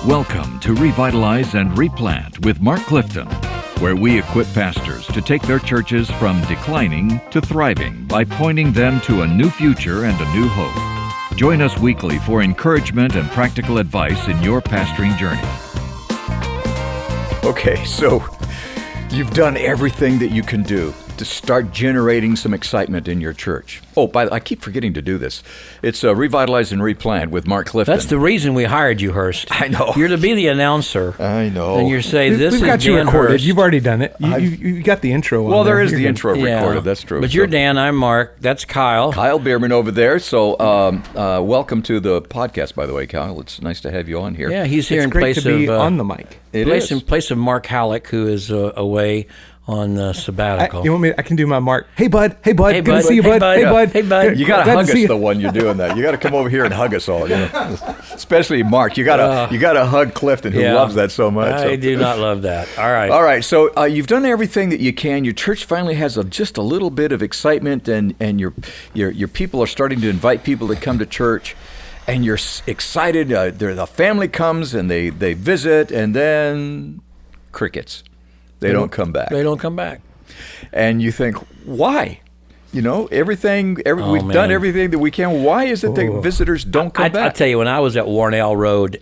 Welcome to Revitalize and Replant with Mark Clifton, where we equip pastors to take their churches from declining to thriving by pointing them to a new future and a new hope. Join us weekly for encouragement and practical advice in your pastoring journey. Okay, so you've done everything that you can do to start generating some excitement in your church. Oh, I keep forgetting to do this. It's Revitalize and Replant with Mark Clifton. That's the reason we hired you, Hurst. I know. You're to be the announcer. I know. And you're saying, this We've is got you Dan recorded. Hurst. You've already done it. You got the intro on Well, there is You're the good. intro recorded. That's true. But you're Dan, I'm Mark. That's Kyle. Kyle Bueermann over there. So welcome to the podcast, by the way, Kyle. It's nice to have you on here. Yeah, he's here It's in great place to be of on the mic. In place of Mark Halleck, who is away on sabbatical. You want me? I can do my Mark. Hey, bud. Hey, bud. Hey, Good bud. to see you, Hey, bud. bud. Hey, bud. Hey, bud. You got to Glad hug to us see you. the one you're doing that. You got to come over here and hug us all. You know? Especially Mark. You got to hug Clifton, who loves that so much. I do not love that. All right. All right. So you've done everything that you can. Your church finally has just a little bit of excitement, and your people are starting to invite people to come to church, and you're excited. The family comes and they visit, and then crickets. They don't come back. They don't come back. And you think, why? You know, we've done everything that we can. Why is it that visitors don't come back? I tell you, when I was at Warnell Road,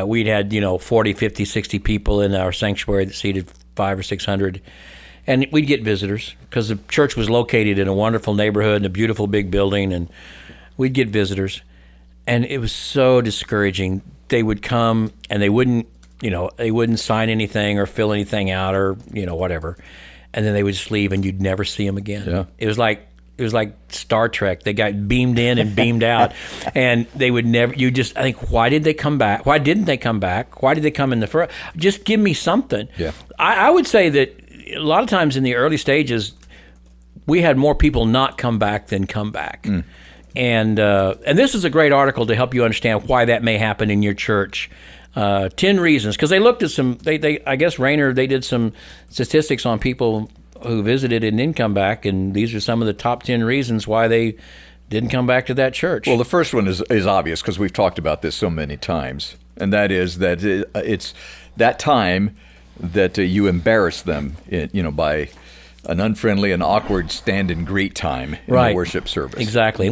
we'd had, 40, 50, 60 people in our sanctuary that seated 500 or 600. And we'd get visitors because the church was located in a wonderful neighborhood in a beautiful big building. And we'd get visitors. And it was so discouraging. They would come and they wouldn't sign anything or fill anything out or, whatever. And then they would just leave, and you'd never see them again. Yeah. It was like Star Trek. They got beamed in and beamed out, and they would never. I think, why did they come back? Why didn't they come back? Why did they come in the first? Just give me something. Yeah. I would say that a lot of times in the early stages, we had more people not come back than come back. Mm. And this is a great article to help you understand why that may happen in your church. 10 reasons, because they looked at some. I guess Rayner, they did some statistics on people who visited and didn't come back, and these are some of the top 10 reasons why they didn't come back to that church. Well, the first one is obvious because we've talked about this so many times, and that is that it's that time that you embarrass them, by an unfriendly and awkward stand and greet time in the worship service. Exactly.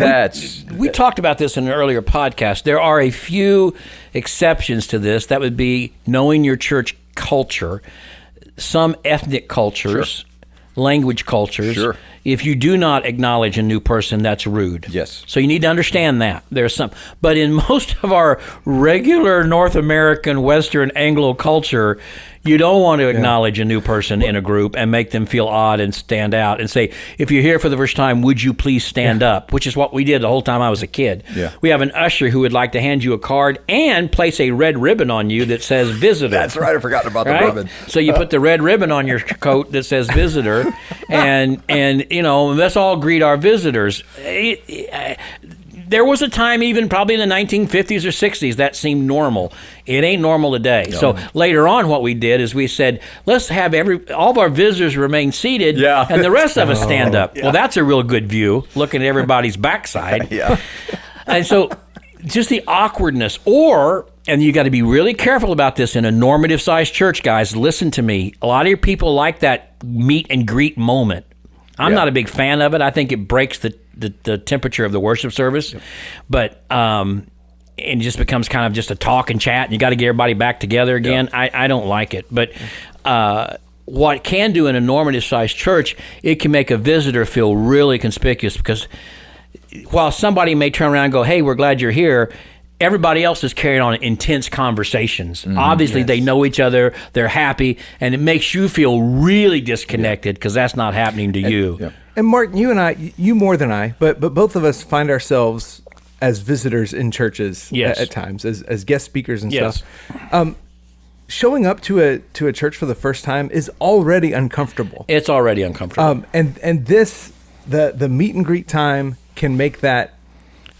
We talked about this in an earlier podcast. There are a few exceptions to this. That would be knowing your church culture, some ethnic cultures, language cultures. Sure. If you do not acknowledge a new person, that's rude. Yes. So you need to understand that. There's some. But in most of our regular North American, Western, Anglo culture, you don't want to acknowledge a new person in a group and make them feel odd and stand out and say, if you're here for the first time, would you please stand up? Which is what we did the whole time I was a kid. Yeah. We have an usher who would like to hand you a card and place a red ribbon on you that says visitor. That's right. I forgot about the ribbon. So you put the red ribbon on your coat that says visitor, and let's all greet our visitors. There was a time, even probably in the 1950s or 60s, that seemed normal. It ain't normal today. No. So later on, what we did is we said, let's have all of our visitors remain seated, and the rest of us stand up. Yeah. Well, that's a real good view, looking at everybody's backside. And so just the awkwardness, and you got to be really careful about this in a normative-sized church, guys. Listen to me. A lot of your people like that meet and greet moment. I'm not a big fan of it. I think it breaks the temperature of the worship service, but it just becomes kind of just a talk and chat, and you got to get everybody back together again. I don't like it, but what it can do in a normative-sized church, it can make a visitor feel really conspicuous, because while somebody may turn around and go, hey, we're glad you're here, everybody else is carrying on intense conversations. Obviously, they know each other, they're happy, and it makes you feel really disconnected because that's not happening to you. Yeah. And Mark, you and I, you more than I, but both of us find ourselves as visitors in churches at times, as guest speakers and stuff. Showing up to a church for the first time is already uncomfortable. It's already uncomfortable. And this, the meet and greet time can make that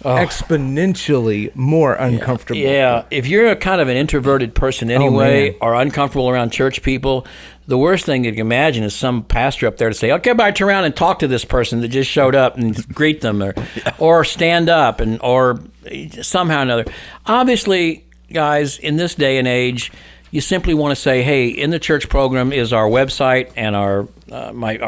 exponentially more uncomfortable. Yeah, if you're a kind of an introverted person anyway, or uncomfortable around church people, the worst thing you can imagine is some pastor up there to say, okay, everybody turn around and talk to this person that just showed up and greet them, or stand up, or somehow or another. Obviously, guys, in this day and age, you simply want to say, hey, in the church program is our website and our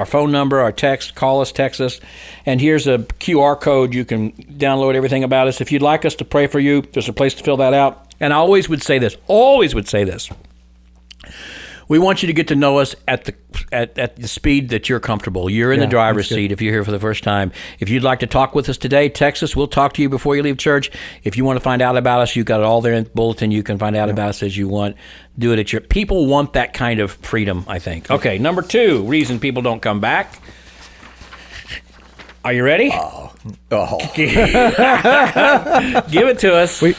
phone number, our text, call us, text us, and here's a QR code. You can download everything about us. If you'd like us to pray for you, there's a place to fill that out. And I always would say this, we want you to get to know us at the speed that you're comfortable. You're in the driver's seat if you're here for the first time. If you'd like to talk with us today, text us. We'll talk to you before you leave church. If you want to find out about us, you've got it all there in the bulletin. You can find out about us as you want. Do it at your... People want that kind of freedom, I think. Okay, number 2, reason people don't come back. Are you ready? Give it to us. Wait.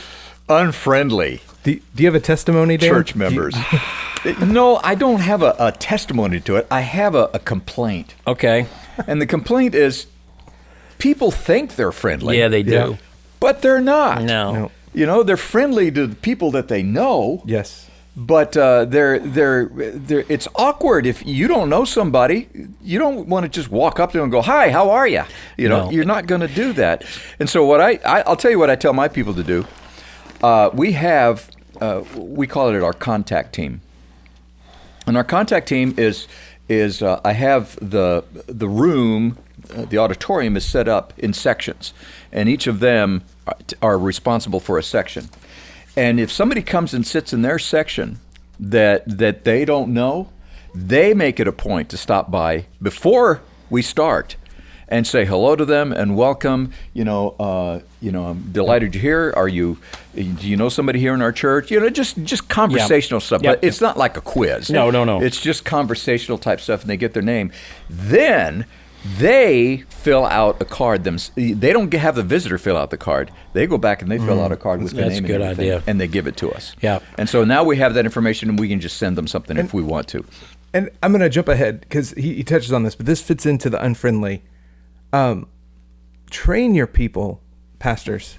Unfriendly. Do you have a testimony, Dan? Church members. No, I don't have a testimony to it. I have a complaint. Okay. And the complaint is people think they're friendly. Yeah, they do. But they're not. No. You know, they're friendly to the people that they know. Yes. But they're it's awkward if you don't know somebody. You don't want to just walk up to them and go, "Hi, how are you?" You know, you're not going to do that. And so what I'll tell you what I tell my people to do. We call it our contact team. And our contact team is I have the room, the auditorium is set up in sections, and each of them are responsible for a section. And if somebody comes and sits in their section that they don't know, they make it a point to stop by before we start and say hello to them and welcome. I'm delighted you're here. Do you know somebody here in our church? Just conversational stuff. But it's not like a quiz. No. It's just conversational type stuff, and they get their name. Then they fill out a card. They don't have the visitor fill out the card. They go back and they fill out a card with the name and everything. That's a good idea. And they give it to us. Yeah. And so now we have that information, and we can just send them something if we want to. And I'm going to jump ahead because he touches on this, but this fits into the unfriendly. Train your people, pastors,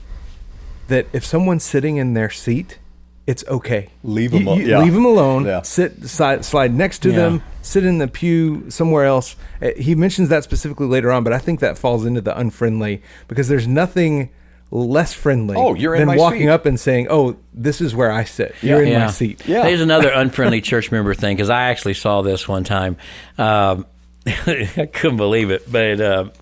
that if someone's sitting in their seat, it's okay. Leave them alone. Yeah. Slide next to them. Sit in the pew somewhere else. He mentions that specifically later on, but I think that falls into the unfriendly because there's nothing less friendly than walking up and saying, "Oh, this is where I sit. You're in my seat." Yeah. There's another unfriendly church member thing because I actually saw this one time. I couldn't believe it, but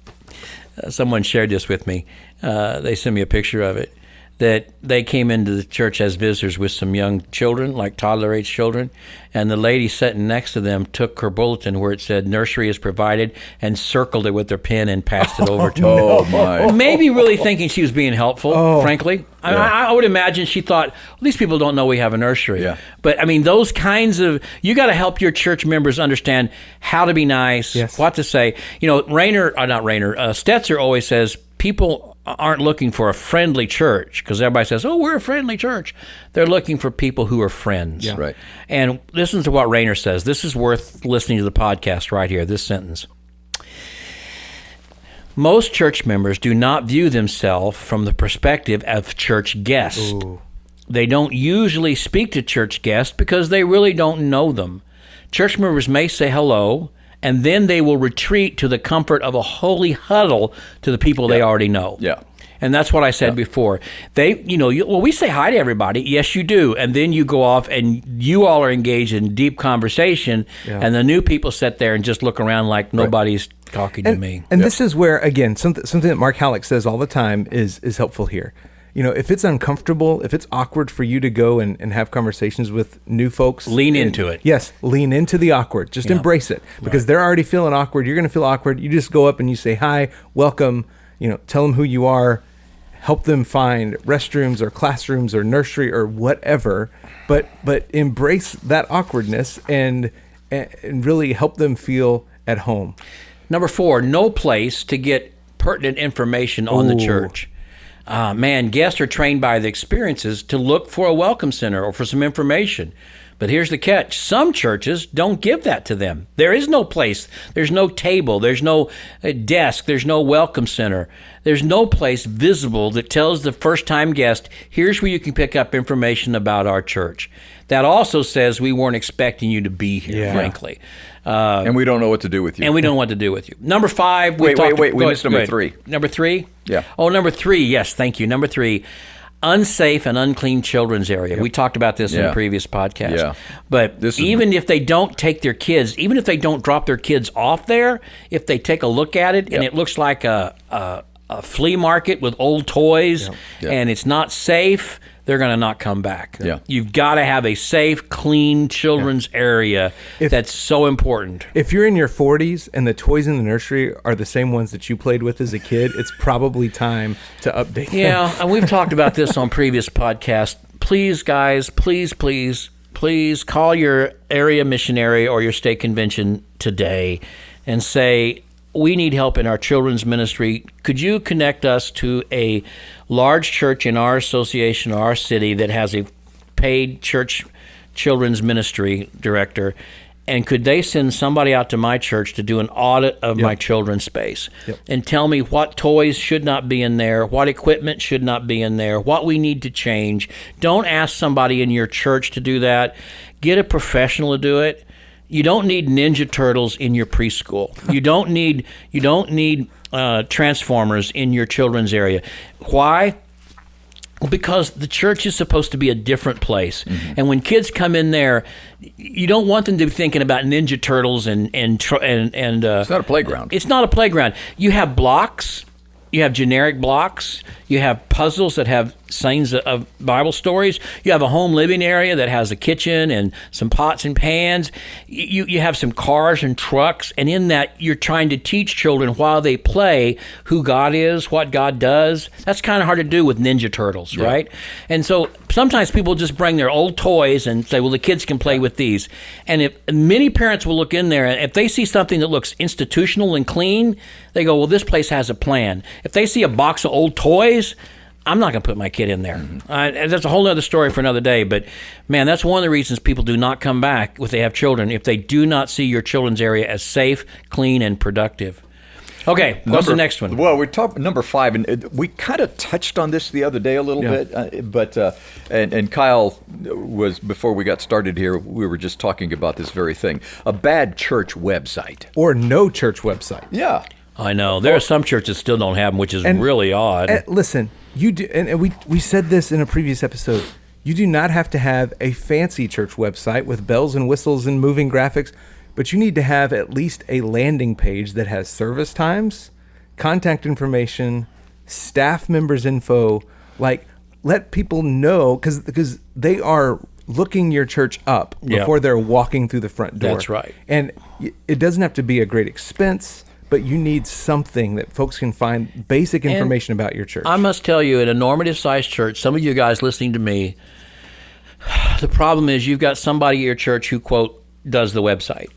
someone shared this with me. They sent me a picture of it. That they came into the church as visitors with some young children, like toddler-age children, and the lady sitting next to them took her bulletin where it said nursery is provided and circled it with their pen and passed it over to them. Oh, my. Maybe really thinking she was being helpful, frankly. Yeah. I would imagine she thought, well, these people don't know we have a nursery. Yeah. But, I mean, those kinds of, you got to help your church members understand how to be nice, what to say. You know, Stetzer always says people aren't looking for a friendly church because everybody says, "Oh, we're a friendly church." They're looking for people who are friends. Yeah. Right. And listen to what Rainer says. This is worth listening to the podcast right here, this sentence. Most church members do not view themselves from the perspective of church guests. Ooh. They don't usually speak to church guests because they really don't know them. Church members may say hello, and then they will retreat to the comfort of a holy huddle to the people they already know. Yeah. And that's what I said before. We say hi to everybody. Yes, you do. And then you go off and you all are engaged in deep conversation, and the new people sit there and just look around like nobody's talking to me. And this is where, again, something that Mark Halleck says all the time is helpful here. You know, if it's uncomfortable, if it's awkward for you to go and have conversations with new folks, lean into it. Yes, lean into the awkward. Just embrace it because they're already feeling awkward. You're going to feel awkward. You just go up and you say hi, welcome, tell them who you are, help them find restrooms or classrooms or nursery or whatever, but embrace that awkwardness and really help them feel at home. Number 4, no place to get pertinent information on the church. Guests are trained by the experiences to look for a welcome center or for some information. But here's the catch. Some churches don't give that to them. There is no place. There's no table. There's no desk. There's no welcome center. There's no place visible that tells the first-time guest, here's where you can pick up information about our church. That also says we weren't expecting you to be here, frankly. And we don't know what to do with you. Number 5. Wait. We missed number 3. Number 3? Yeah. Oh, number 3. Yes, thank you. Number 3. unsafe and unclean children's area. We talked about this in a previous podcast. Yeah. But even if they don't take their kids, even if they don't drop their kids off there, if they take a look at it and it looks like a flea market with old toys and it's not safe, they're going to not come back. Yeah. You've got to have a safe, clean children's area. That's so important. If you're in your 40s and the toys in the nursery are the same ones that you played with as a kid, it's probably time to update them. Yeah, and we've talked about this on previous podcasts. Please, guys, please call your area missionary or your state convention today and say, we need help in our children's ministry. Could you connect us to a large church in our association or our city that has a paid church children's ministry director? And could they send somebody out to my church to do an audit of my children's space and tell me what toys should not be in there, what equipment should not be in there, what we need to change? Don't ask somebody in your church to do that. Get a professional to do it. You don't need Ninja Turtles in your preschool. You don't need Transformers in your children's area. Why? Because the church is supposed to be a different place. Mm-hmm. And when kids come in there, you don't want them to be thinking about Ninja Turtles and it's not a playground. It's not a playground. You have blocks. You have generic blocks. You have puzzles that have scenes of Bible stories. You have a home living area that has a kitchen and some pots and pans. You have some cars and trucks. And in that, you're trying to teach children while they play who God is, what God does. That's kind of hard to do with Ninja Turtles, right? And so sometimes people just bring their old toys and say, well, the kids can play with these. And if many parents will look in there, and if they see something that looks institutional and clean, they go, well, this place has a plan. If they see a box of old toys, I'm not going to put my kid in there. Mm-hmm. That's a whole other story for another day. But, man, that's one of the reasons people do not come back if they have children, if they do not see your children's area as safe, clean, and productive. Okay, what's the next one? Well, we talked number 5, and we kind of touched on this the other day a little bit, but Kyle was, before we got started here, we were just talking about this very thing, a bad church website. Or no church website. Yeah. I know. There are some churches still don't have them, which is really odd. Listen, you do, and we said this in a previous episode, you do not have to have a fancy church website with bells and whistles and moving graphics, but you need to have at least a landing page that has service times, contact information, staff members' info, like let people know, because they are looking your church up before they're walking through the front door. That's right. And it doesn't have to be a great expense, but you need something that folks can find basic information about your church. I must tell you, in a normative-sized church, some of you guys listening to me, the problem is you've got somebody at your church who, quote, does the website,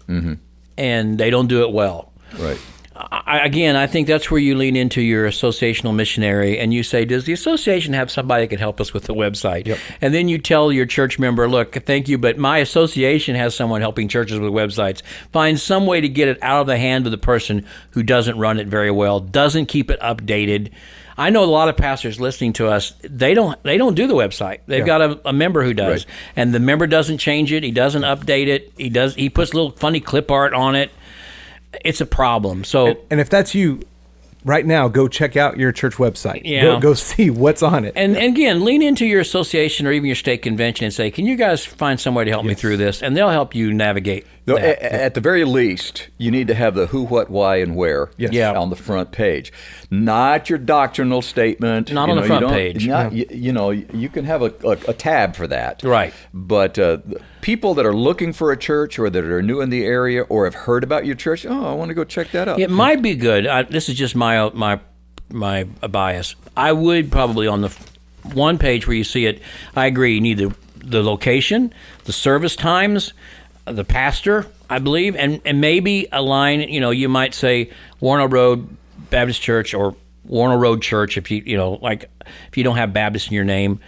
and they don't do it well. Right. I think that's where you lean into your associational missionary and you say, does the association have somebody that can help us with the website? Yep. And then you tell your church member, look, thank you, but my association has someone helping churches with websites. Find some way to get it out of the hand of the person who doesn't run it very well, doesn't keep it updated. I know a lot of pastors listening to us, they don't do the website. They've got a member who does. Right. And the member doesn't change it, he doesn't update it, he puts little funny clip art on it. It's a problem. So, and if that's you, right now, go check out your church website. Yeah. Go see what's on it. And again, lean into your association or even your state convention and say, can you guys find some way to help me through this? And they'll help you navigate. No, at the very least, you need to have the who, what, why, and where on the front page. Not your doctrinal statement. Not on the front page. You can have a tab for that. Right. But people that are looking for a church or that are new in the area or have heard about your church, I want to go check that out. It might be good. This is just my bias. I would probably on the one page where you see it, I agree, you need the location, the service times, the pastor, I believe, and maybe a line, you might say Warner Road Baptist Church or Warner Road Church if you don't have Baptist in your name.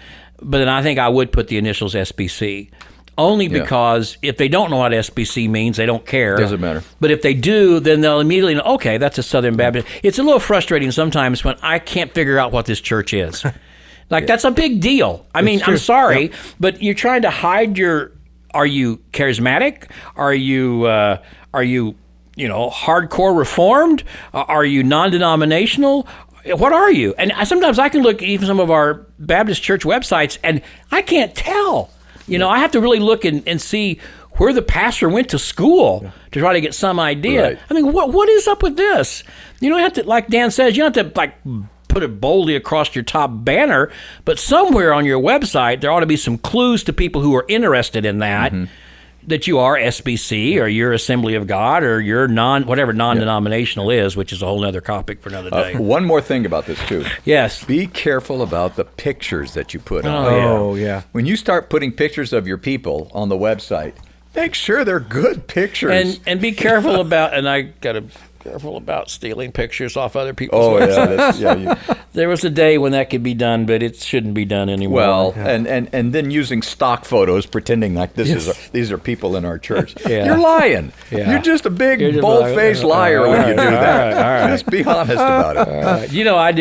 But then I think I would put the initials SBC. Only because if they don't know what SBC means, they don't care. Doesn't matter. But if they do, then they'll immediately know, okay, that's a Southern Baptist. It's a little frustrating sometimes when I can't figure out what this church is. That's a big deal. I mean, I'm sorry, but you're trying to hide are you charismatic? Are you hardcore reformed? Are you non-denominational? What are you? And sometimes I can look at even some of our Baptist church websites, and I can't tell. I have to really look and see where the pastor went to school to try to get some idea. Right. I mean, what is up with this? You don't have to, like Dan says, you don't have to, like, put it boldly across your top banner, but somewhere on your website, there ought to be some clues to people who are interested in that, that you are SBC or you're Assembly of God or you're whatever non-denominational is, which is a whole other topic for another day. One more thing about this, too. Yes. Be careful about the pictures that you put on. Oh, yeah. When you start putting pictures of your people on the website, make sure they're good pictures. And be careful about, and I got to careful about stealing pictures off other people's websites. There was a day when that could be done, but it shouldn't be done anymore. Well, and then using stock photos, pretending like these are people in our church. You're lying. You're just a big bold-faced liar when you do that. All right. Just be honest about it. I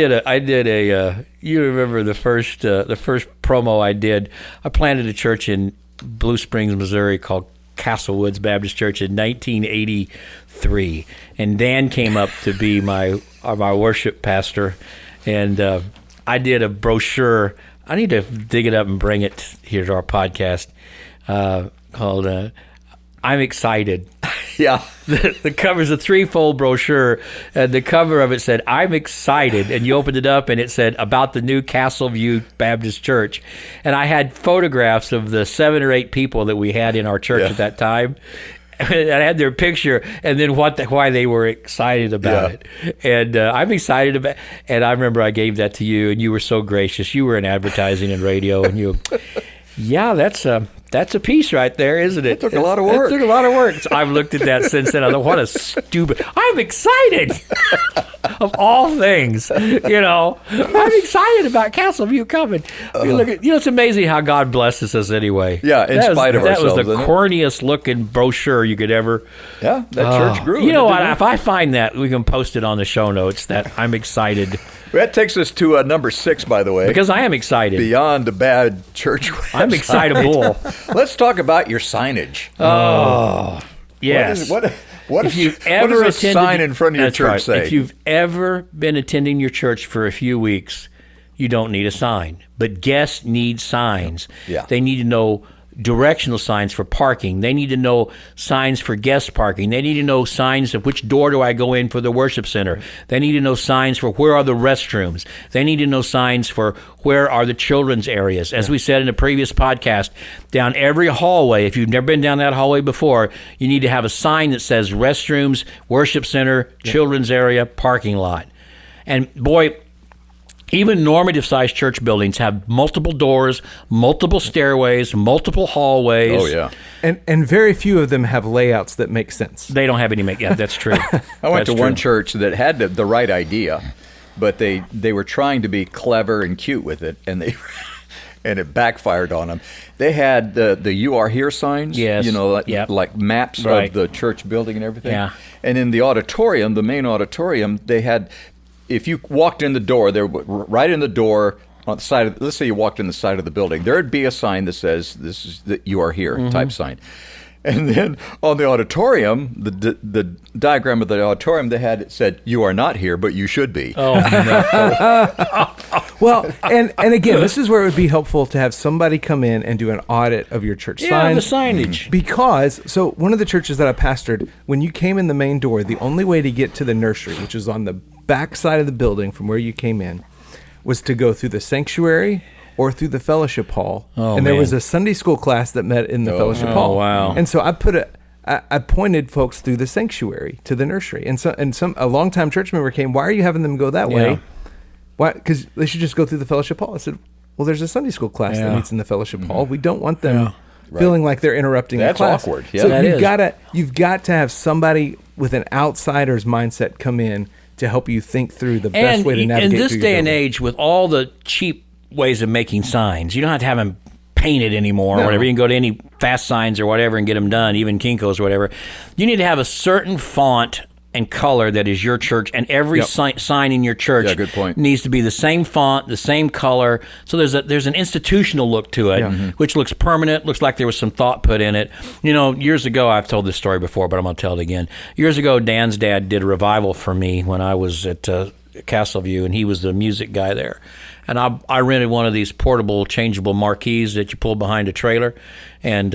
did a. You remember the first promo I did? I planted a church in Blue Springs, Missouri, called Castle Woods Baptist Church in 1983, and Dan came up to be my worship pastor, and I did a brochure. I need to dig it up and bring it here to our podcast called "I'm Excited." Yeah. The cover's a threefold brochure, and the cover of it said, "I'm excited," and you opened it up, and it said, "About the new Castle View Baptist Church." And I had photographs of the 7 or 8 people that we had in our church at that time. And I had their picture, and then why they were excited about it. And I'm excited about. And I remember I gave that to you, and you were so gracious. You were in advertising and radio, and you, that's a piece right there, isn't it? It took a lot of work. It took a lot of work. So I've looked at that since then. I thought, what a stupid. I'm excited. Of all things, I'm excited about Castle View coming. It's amazing how God blesses us anyway. Yeah, in spite of ourselves. That was the corniest looking brochure you could ever. Yeah, that church grew. You know what? If I find that, we can post it on the show notes. That I'm excited. That takes us to number 6, by the way. Because I am excited. Beyond a bad church website. I'm excitable. Let's talk about your signage. Oh, yes. What if you've what does a sign in front of your church say? If you've ever been attending your church for a few weeks, you don't need a sign. But guests need signs. Yeah. They need to know directional signs for parking. They need to know signs for guest parking. They need to know signs of which door do I go in for the worship center. They need to know signs for where are the restrooms. They need to know signs for where are the children's areas. As we said in a previous podcast, down every hallway, if you've never been down that hallway before, you need to have a sign that says restrooms, worship center, children's area, parking lot. And boy, even normative-sized church buildings have multiple doors, multiple stairways, multiple hallways. Oh, yeah. And very few of them have layouts that make sense. They don't have any yeah, that's true. I went to one church that had the right idea, but they were trying to be clever and cute with it, and it backfired on them. They had the "You Are Here" signs, like maps of the church building and everything. Yeah. And in the auditorium, the main auditorium, they had, if you walked in the door, right in the door on the side of, let's say you walked in the side of the building, there would be a sign that says, "This is the You Are Here" type sign. And then on the auditorium, the diagram of the auditorium they had, it said, "You are not here, but you should be." Oh, no. Well, and again, this is where it would be helpful to have somebody come in and do an audit of your church signs. The signage. Because, so one of the churches that I pastored, when you came in the main door, the only way to get to the nursery, which is on the back side of the building from where you came in, was to go through the sanctuary or through the fellowship hall. Oh, and there was a Sunday school class that met in the fellowship hall. Oh, wow. And so I pointed folks through the sanctuary to the nursery. And a longtime church member came, "Why are you having them go that way? Why? Because they should just go through the fellowship hall." I said, "Well, there's a Sunday school class that meets in the fellowship hall. We don't want them feeling like they're interrupting the class." That's awkward. Yeah, so you've got to have somebody with an outsider's mindset come in to help you think through the best way to navigate. In this day and age, with all the cheap ways of making signs, you don't have to have them painted anymore or whatever. You can go to any Fast Signs or whatever and get them done, even Kinko's or whatever. You need to have a certain font and color that is your church, and every sign in your church good point. needs to be the same font, the same color. So there's an institutional look to it, which looks permanent, looks like there was some thought put in it. Years ago, I've told this story before, but I'm going to tell it again. Years ago, Dan's dad did a revival for me when I was at Castleview, and he was the music guy there. And I rented one of these portable, changeable marquees that you pull behind a trailer, and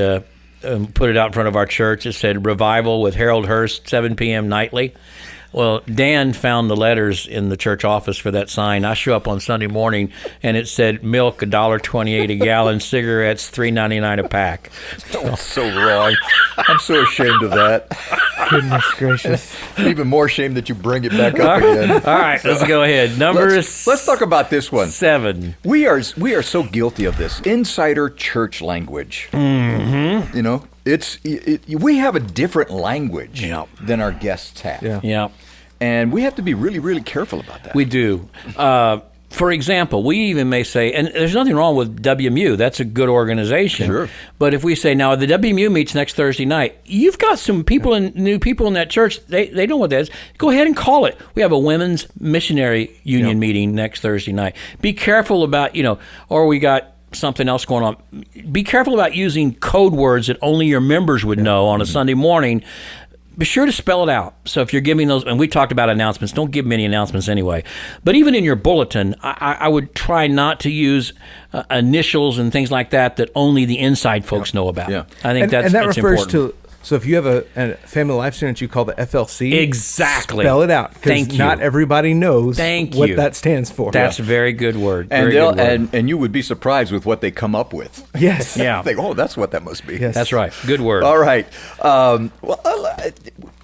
put it out in front of our church. It said "Revival with Harold Hurst, 7 p.m. nightly." Well, Dan found the letters in the church office for that sign. I show up on Sunday morning, and it said milk $1.28 a gallon, cigarettes $3.99 a pack. That's so wrong. I'm so ashamed of that. Goodness gracious. Even more shame that you bring it back up again. All right, let's go ahead. Let's talk about this one. 7. We are so guilty of this insider church language. Mm-hmm. You know, we have a different language than our guests have. Yeah. And we have to be really, really careful about that. We do. For example, we even may say, and there's nothing wrong with WMU. That's a good organization. Sure. But if we say, now the WMU meets next Thursday night, you've got some people, new people in that church, they know what that is. Go ahead and call it. We have a women's missionary union meeting next Thursday night. Be careful about, or we got something else going on. Be careful about using code words that only your members would know on a Sunday morning. Be sure to spell it out. So if you're giving those, and we talked about announcements, don't give many announcements anyway. But even in your bulletin, I would try not to use initials and things like that only the inside folks know about. Yeah. I think that's refers important. to. So if you have a family life student you call the FLC, exactly, spell it out, because not everybody knows what that stands for. That's a very good word. And you would be surprised with what they come up with. Yes. Yeah. Think, that's what that must be. Yes. That's right. Good word. All right.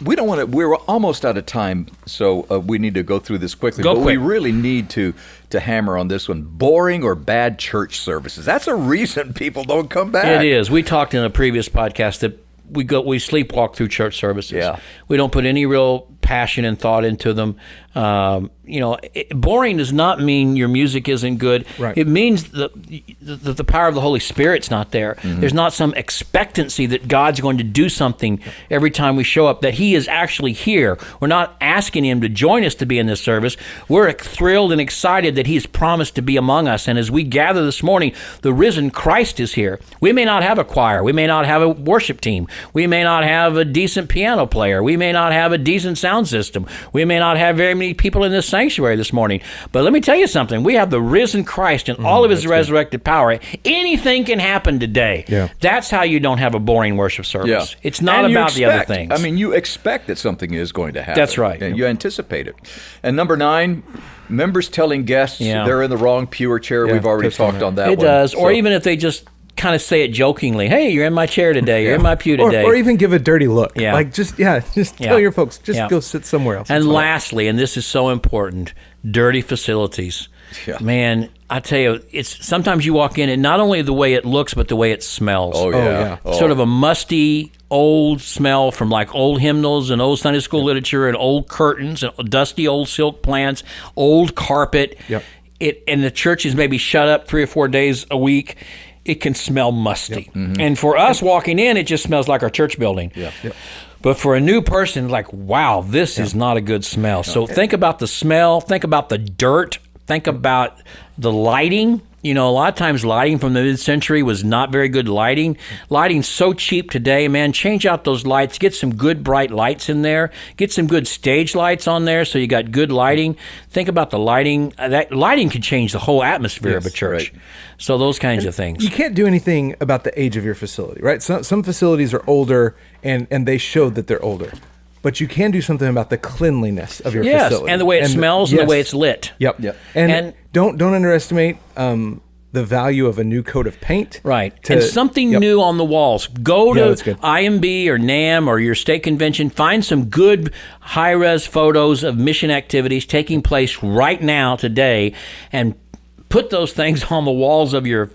We don't want to. We're almost out of time, so we need to go through this quickly. Go quick. We really need to hammer on this one. Boring or bad church services. That's a reason people don't come back. It is. We talked in a previous podcast that we sleepwalk through church services. Yeah. We don't put any real passion and thought into them. Boring does not mean your music isn't good. Right. It means the power of the Holy Spirit's not there. Mm-hmm. There's not some expectancy that God's going to do something every time we show up, that He is actually here. We're not asking Him to join us to be in this service. We're thrilled and excited that He's promised to be among us. And as we gather this morning, the risen Christ is here. We may not have a choir. We may not have a worship team. We may not have a decent piano player. We may not have a decent sound system. We may not have very many people in this sanctuary this morning. But let me tell you something. We have the risen Christ and all of His resurrected power. Anything can happen today. Yeah. That's how you don't have a boring worship service. Yeah. It's not about the other things. I mean, you expect that something is going to happen. That's right. And you anticipate it. And number 9, members telling guests they're in the wrong pew or chair. We've already talked on that one. It does. So, or even if they just kind of say it jokingly, hey, you're in my chair today, you're in my pew today. Or even give a dirty look. Yeah. Like, just tell your folks, go sit somewhere else. And lastly, and this is so important, dirty facilities. Yeah. Man, I tell you, it's sometimes you walk in and not only the way it looks, but the way it smells. Oh, yeah. Sort of a musty, old smell from like old hymnals and old Sunday school literature and old curtains and dusty old silk plants, old carpet. Yep. And the church is maybe shut up 3 or 4 days a week. It can smell musty. Yep. Mm-hmm. And for us walking in, it just smells like our church building. Yeah. Yep. But for a new person, like, wow, this is not a good smell. So think about the smell, think about the dirt, think about the lighting. A lot of times lighting from the mid-century was not very good lighting. Lighting's so cheap today, man. Change out those lights. Get some good bright lights in there. Get some good stage lights on there so you got good lighting. Think about the lighting. That lighting can change the whole atmosphere of a church. Right. So those kinds of things. You can't do anything about the age of your facility, right? Some facilities are older, and they show that they're older. But you can do something about the cleanliness of your facility. And the way it smells and the way it's lit. Yep. And don't underestimate the value of a new coat of paint. Right. And something new on the walls. Go to IMB or NAM or your state convention. Find some good high-res photos of mission activities taking place right now, today, and put those things on the walls of your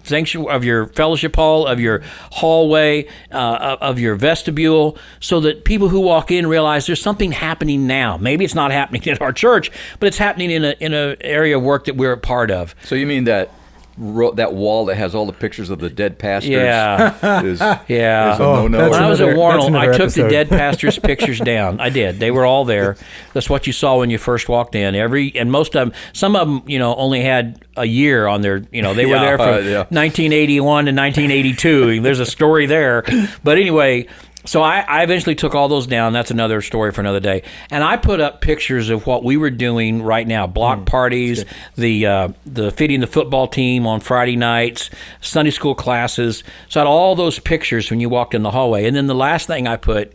of your fellowship hall, of your hallway, of your vestibule, so that people who walk in realize there's something happening now. Maybe it's not happening at our church, but it's happening in an area of work that we're a part of. So you mean that wall that has all the pictures of the dead pastors? Yeah. Is Yeah. a no-no? When I was at Warnell, I took episode. the dead pastors' pictures down. I did. They were all there. That's what you saw when you first walked in. And most of them, some of them, only had a year on their, they were there from 1981 to 1982. There's a story there. But anyway, So I eventually took all those down. That's another story for another day. And I put up pictures of what we were doing right now: block parties, the feeding the football team on Friday nights, Sunday school classes. So I had all those pictures when you walked in the hallway. And then the last thing I put,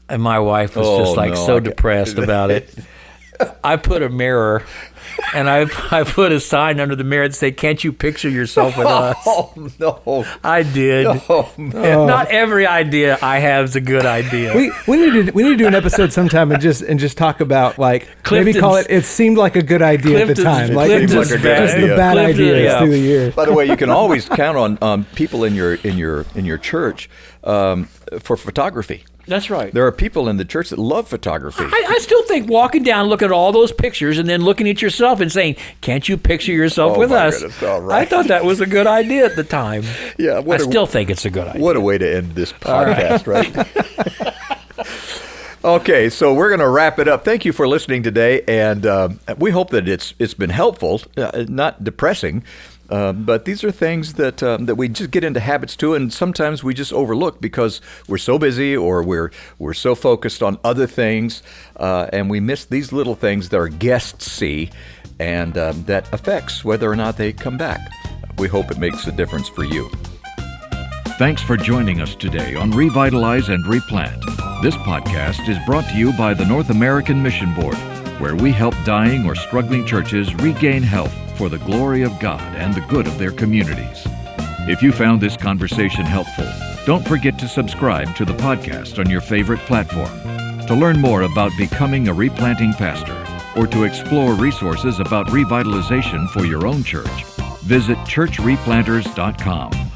and my wife was so depressed about it. I put a mirror, and I put a sign under the mirror that said, "Can't you picture yourself with us?" Oh, no. I did. Oh, man. Not every idea I have is a good idea. We need to do an episode sometime and just talk about, like, maybe call it seemed like a good idea at the time. Like, Clifton's just bad. the bad Clifton, ideas through the year. By the way, you can always count on people in your church for photography. That's right. There are people in the church that love photography. I still think walking down, looking at all those pictures, and then looking at yourself and saying, "Can't you picture yourself with my us?" goodness, all right. I thought that was a good idea at the time. Yeah, I still think it's a good idea. What a way to end this podcast, right? Okay, so we're going to wrap it up. Thank you for listening today, and we hope that it's been helpful, not depressing. But these are things that we just get into habits too, and sometimes we just overlook because we're so busy or we're so focused on other things, and we miss these little things that our guests see, and that affects whether or not they come back. We hope it makes a difference for you. Thanks for joining us today on Revitalize and Replant. This podcast is brought to you by the North American Mission Board, where we help dying or struggling churches regain health for the glory of God and the good of their communities. If you found this conversation helpful, don't forget to subscribe to the podcast on your favorite platform. To learn more about becoming a replanting pastor or to explore resources about revitalization for your own church, visit churchreplanters.com.